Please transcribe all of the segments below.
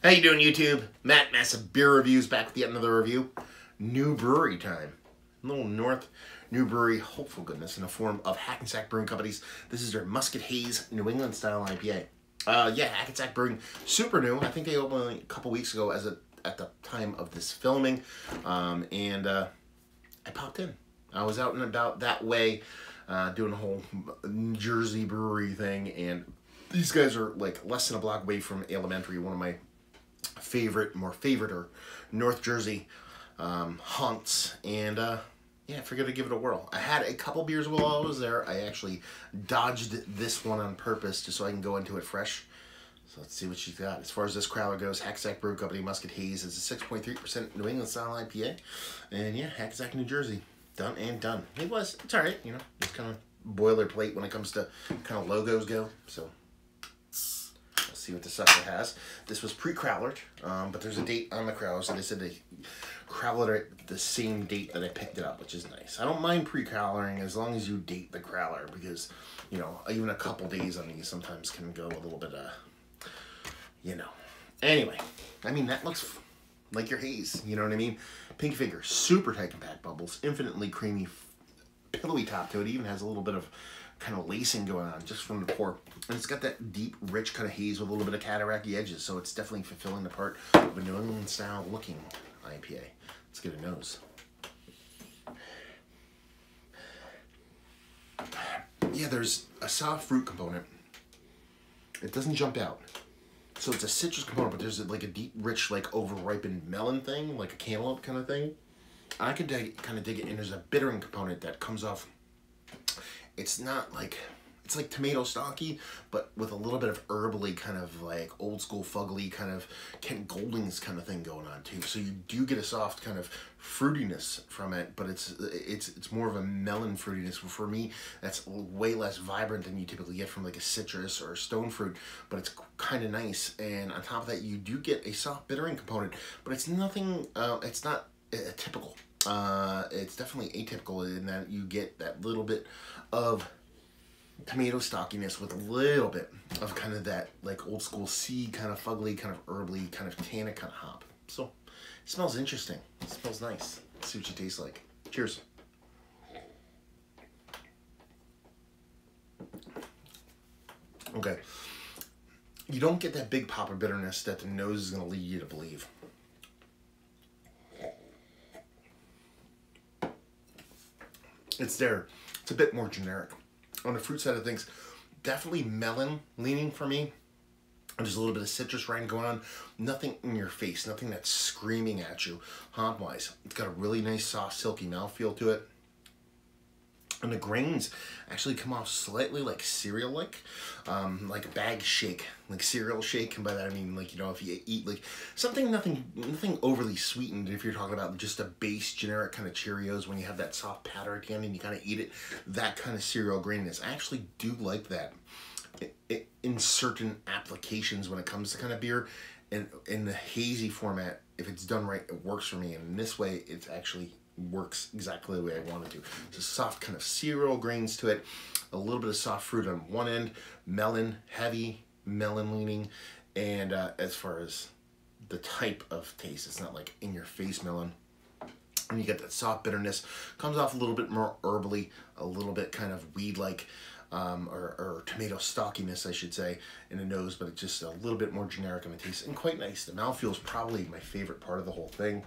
How you doing, YouTube? Matt, Massive Beer Reviews, back with yet another review. New brewery time. A little North New Brewery, hopeful goodness, in the form of Hackensack Brewing Companies. This is their Musket Haze New England style IPA. Yeah, Hackensack Brewing, super new. I think they opened a couple weeks ago at the time of this filming. I popped in. I was out and about that way, doing a whole New Jersey brewery thing, and these guys are like less than a block away from Elementary, one of my more favorite or North Jersey haunts, and yeah, I figured to give it a whirl. I had a couple beers while I was there. I actually dodged this one on purpose just so I can go into it fresh. So let's see what she's got. As far as this crowler goes, Hackensack Brew Company Musket Haze is a 6.3% New England style IPA, and yeah, Hackensack, New Jersey, done and done. It's all right, you know, it's kind of boilerplate when it comes to kind of logos go. So see what the sucker has. This was pre-crowlered, but there's a date on the crowler, so they said they crowlered it the same date that I picked it up, which is nice. I don't mind pre-crowlering as long as you date the crowler, because, you know, even a couple days on these sometimes can go a little bit, you know. Anyway, I mean, that looks like your haze, you know what I mean? Pink figure, super tight compact bubbles, infinitely creamy, pillowy top to it. Even has a little bit of kind of lacing going on just from the pour, and it's got that deep, rich kind of haze with a little bit of cataracty edges, so it's definitely fulfilling the part of a New England style looking IPA. Let's get a nose. Yeah, there's a soft fruit component. It doesn't jump out, so it's a citrus component, but there's like a deep, rich, like over-ripened melon thing, like a cantaloupe kind of thing. I could kind of dig it, and there's a bittering component that comes off. It's not like, it's like tomato stocky, but with a little bit of herbally, kind of like old school fugly, kind of Kent Golding's kind of thing going on too. So you do get a soft kind of fruitiness from it, but it's more of a melon fruitiness. For me, that's way less vibrant than you typically get from like a citrus or a stone fruit, but it's kind of nice. And on top of that, you do get a soft bittering component, but it's nothing, it's not typical. It's definitely atypical in that you get that little bit of tomato stockiness with a little bit of kind of that like old school sea kind of fugly, kind of herbally, kind of tannic kind of hop. So it smells interesting. It smells nice. Let's see what you taste like. Cheers. Okay. You don't get that big pop of bitterness that the nose is going to lead you to believe. It's there. It's a bit more generic. On the fruit side of things, definitely melon leaning for me. There's a little bit of citrus rind going on. Nothing in your face. Nothing that's screaming at you hop-wise. It's got a really nice, soft, silky mouthfeel to it. And the grains actually come off slightly like cereal-like a bag shake, like cereal shake. And by that I mean, like, you know, if you eat like something, nothing overly sweetened. If you're talking about just a base generic kind of Cheerios, when you have that soft powder at the end and you kind of eat it, that kind of cereal graininess. I actually do like that in certain applications when it comes to kind of beer, and in the hazy format. If it's done right, it works for me. And in this way, it's actually works exactly the way I want it to. It's a soft kind of cereal grains to it, a little bit of soft fruit on one end, melon, heavy melon leaning, and as far as the type of taste, it's not like in your face melon. And you get that soft bitterness, comes off a little bit more herbally, a little bit kind of weed-like, or tomato stockiness, I should say, in the nose, but it's just a little bit more generic in the taste, and quite nice. The mouthfeel is probably my favorite part of the whole thing.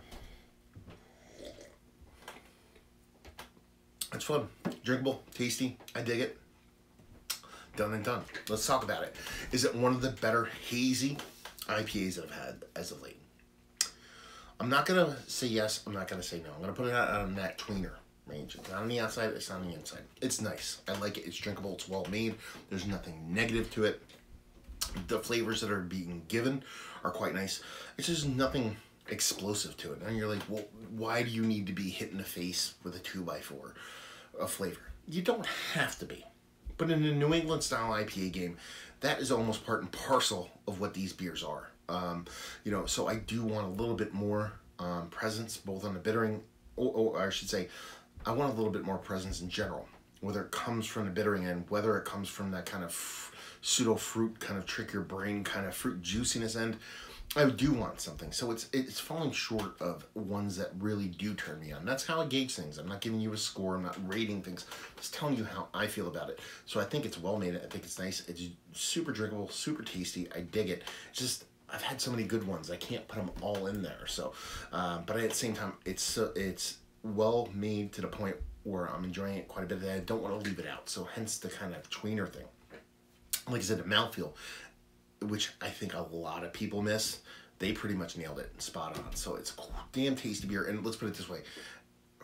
It's fun, drinkable, tasty. I dig it. Done and done. Let's talk about it. Is it one of the better hazy IPAs that I've had as of late? I'm not gonna say yes. I'm not gonna say no. I'm gonna put it out on that tweener range. It's not on the outside. It's on the inside. It's nice. I like it. It's drinkable. It's well made. There's nothing negative to it. The flavors that are being given are quite nice. It's just nothing explosive to it. And you're like, well, why do you need to be hit in the face with a 2x4 of flavor? You don't have to be. But in a New England style IPA game, that is almost part and parcel of what these beers are. You know, so I do want a little bit more presence, both on the bittering, or I should say, I want a little bit more presence in general, whether it comes from the bittering end, whether it comes from that kind of pseudo fruit kind of trick your brain kind of fruit juiciness end. I do want something. So it's falling short of ones that really do turn me on. That's how I gauge things. I'm not giving you a score. I'm not rating things. I'm just telling you how I feel about it. So I think it's well made. I think it's nice. It's super drinkable, super tasty. I dig it. It's just, I've had so many good ones. I can't put them all in there. So, but at the same time, it's well made to the point where I'm enjoying it quite a bit. That I don't want to leave it out. So hence the kind of tweener thing. Like I said, the mouthfeel, which I think a lot of people miss, they pretty much nailed it, spot on. So it's a damn tasty beer. And let's put it this way.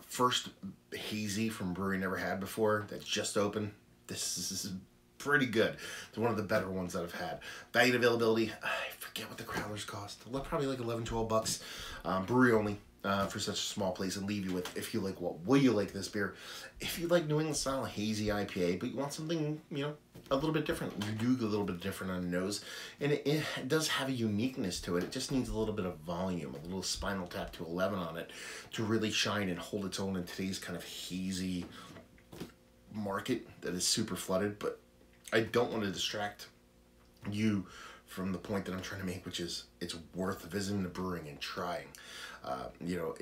First hazy from brewery never had before that's just open. This is pretty good. It's one of the better ones that I've had. Value and availability, I forget what the crowlers cost. Probably like 11, 12 bucks. Brewery only. For such a small place, and leave you with, if you like, what will you like this beer? If you like New England style hazy IPA, but you want something, you know, a little bit different, you do a little bit different on the nose, and it does have a uniqueness to it. It just needs a little bit of volume, a little Spinal Tap to 11 on it to really shine and hold its own in today's kind of hazy market that is super flooded. But I don't want to distract you from the point that I'm trying to make, which is it's worth visiting the brewing and trying. You know,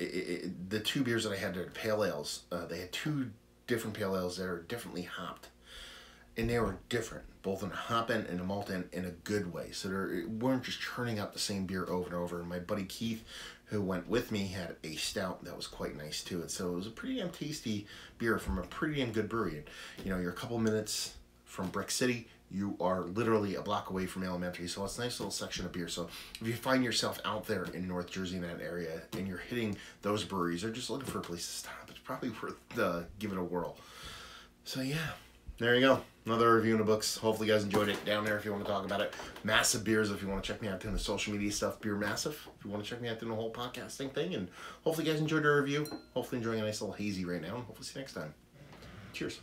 the two beers that I had there, the pale ales, they had two different pale ales that are differently hopped. And they were different, both in a hop end and a malt end in a good way. So they weren't just churning out the same beer over and over. And my buddy Keith, who went with me, had a stout that was quite nice too. And so it was a pretty damn tasty beer from a pretty damn good brewery. And, you know, you're a couple minutes from Brick City. You are literally a block away from Elementary, so it's a nice little section of beer. So if you find yourself out there in North Jersey in that area and you're hitting those breweries or just looking for a place to stop, it's probably worth giving it a whirl. So yeah, there you go. Another review in the books. Hopefully you guys enjoyed it. Down there if you want to talk about it. Massive Beers if you want to check me out doing the social media stuff. Beer Massive if you want to check me out doing the whole podcasting thing. And hopefully you guys enjoyed the review. Hopefully enjoying a nice little hazy right now. And hopefully see you next time. Cheers.